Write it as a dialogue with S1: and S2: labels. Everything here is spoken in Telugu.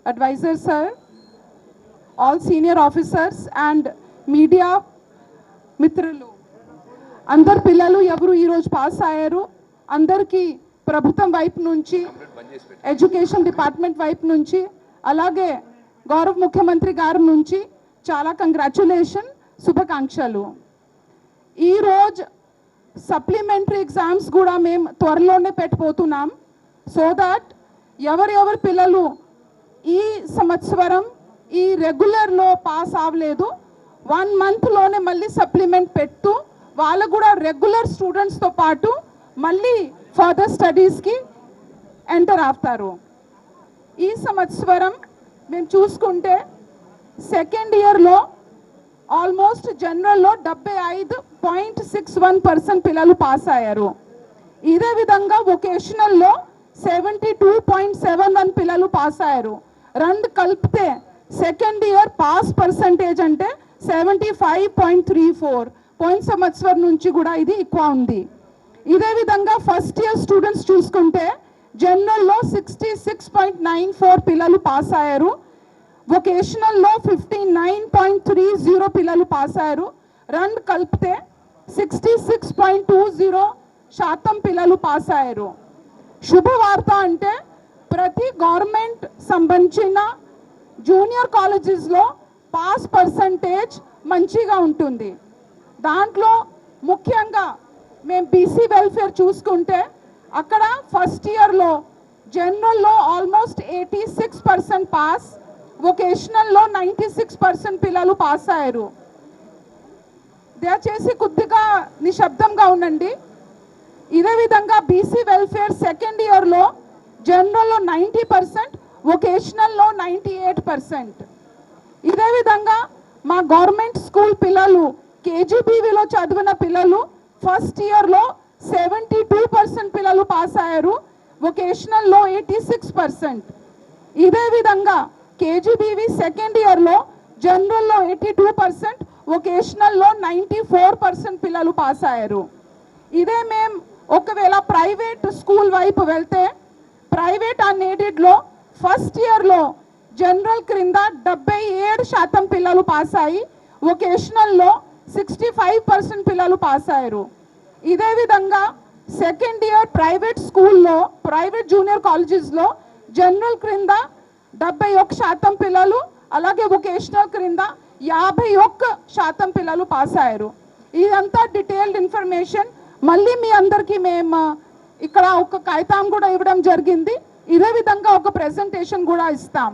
S1: advisor sir, all senior officers and media మిత్రులు అందరు పిల్లలు ఎవరు ఈరోజు పాస్ అయ్యారు అందరికీ ప్రభుత్వం వైపు నుంచి ఎడ్యుకేషన్ డిపార్ట్మెంట్ వైపు నుంచి అలాగే గౌరవ ముఖ్యమంత్రి గారి నుంచి చాలా కంగ్రాచ్యులేషన్ శుభాకాంక్షలు. ఈరోజు సప్లిమెంటరీ ఎగ్జామ్స్ కూడా మేము త్వరలోనే పెట్టబోతున్నాం. సో దట్ ఎవరెవరు పిల్లలు ఈ సంవత్సరం ఈ రెగ్యులర్లో పాస్ అవ్వలేదు 1 మంత్లోనే మళ్ళీ సప్లిమెంట్ పెట్టు వాళ్ళకు కూడా రెగ్యులర్ స్టూడెంట్స్తో పాటు మళ్ళీ ఫర్దర్ స్టడీస్కి ఎంటర్ అవుతారు. ఈ సంవత్సరం మేము చూసుకుంటే సెకండ్ ఇయర్లో ఆల్మోస్ట్ జనరల్లో 75.61% పిల్లలు పాస్ అయ్యారు. ఇదే విధంగా వొకేషనల్లో 72.71 పిల్లలు పాస్ అయ్యారు. రెండు కలిపితే సెకండ్ ఇయర్ పాస్ పర్సంటేజ్ అంటే 75.34. పోయిన సంవత్సరం నుంచి కూడా ఇది ఎక్కువ ఉంది. ఇదే విధంగా ఫస్ట్ ఇయర్ స్టూడెంట్స్ చూసుకుంటే జనరల్లో 66.94 పిల్లలు పాస్ అయ్యారు. వొకేషనల్లో 59.30 పిల్లలు పాస్ అయ్యారు. రెండు కలిపితే 66.20% పిల్లలు పాస్ అయ్యారు. శుభవార్త అంటే ప్రతి గవర్నమెంట్ సంబంధించిన జూనియర్ కాలేజెస్లో పాస్ పర్సంటేజ్ మంచిగా ఉంటుంది. దాంట్లో ముఖ్యంగా మేము బీసీ వెల్ఫేర్ చూసుకుంటే అక్కడ ఫస్ట్ ఇయర్లో జనరల్లో ఆల్మోస్ట్ 86% పాస్, వొకేషనల్లో 96% పిల్లలు పాస్ అయ్యారు. దయచేసి కొద్దిగా నిశ్శబ్దంగా ఉండండి. ఇదే విధంగా బీసీ వెల్ఫేర్ సెకండ్ ఇయర్లో జనరల్లో 90%, వొకేషనల్లో 98%. ఇదే విధంగా మా గవర్నమెంట్ స్కూల్ పిల్లలు కేజీబీవీలో చదివిన పిల్లలు ఫస్ట్ ఇయర్లో 72% పిల్లలు పాస్ అయ్యారు, వొకేషనల్లో 86%. ఇదే విధంగా కేజీబీవీ సెకండ్ ఇయర్లో జనరల్లో 82%, వొకేషనల్లో 94% పిల్లలు పాస్ అయ్యారు. ఇదే మేము ఒకవేళ ప్రైవేట్ స్కూల్ వైపు వెళ్తే ప్రైవేట్ అన్ఎయిడెడ్లో ఫస్ట్ ఇయర్లో జనరల్ క్రింద 77% పిల్లలు పాస్ అయ్యి వొకేషనల్లో 65% పిల్లలు పాస్ అయ్యారు. ఇదే విధంగా సెకండ్ ఇయర్ ప్రైవేట్ స్కూల్లో ప్రైవేట్ జూనియర్ కాలేజెస్లో జనరల్ క్రింద 71% పిల్లలు అలాగే వొకేషనల్ క్రింద 51% పిల్లలు పాస్ అయ్యారు. ఇదంతా డీటెయిల్డ్ ఇన్ఫర్మేషన్ మళ్ళీ మీ అందరికీ మేము ఇక్కడ ఒక కాగితం కూడా ఇవ్వడం జరిగింది. ఇదే విధంగా ఒక ప్రెజెంటేషన్ కూడా ఇస్తాం.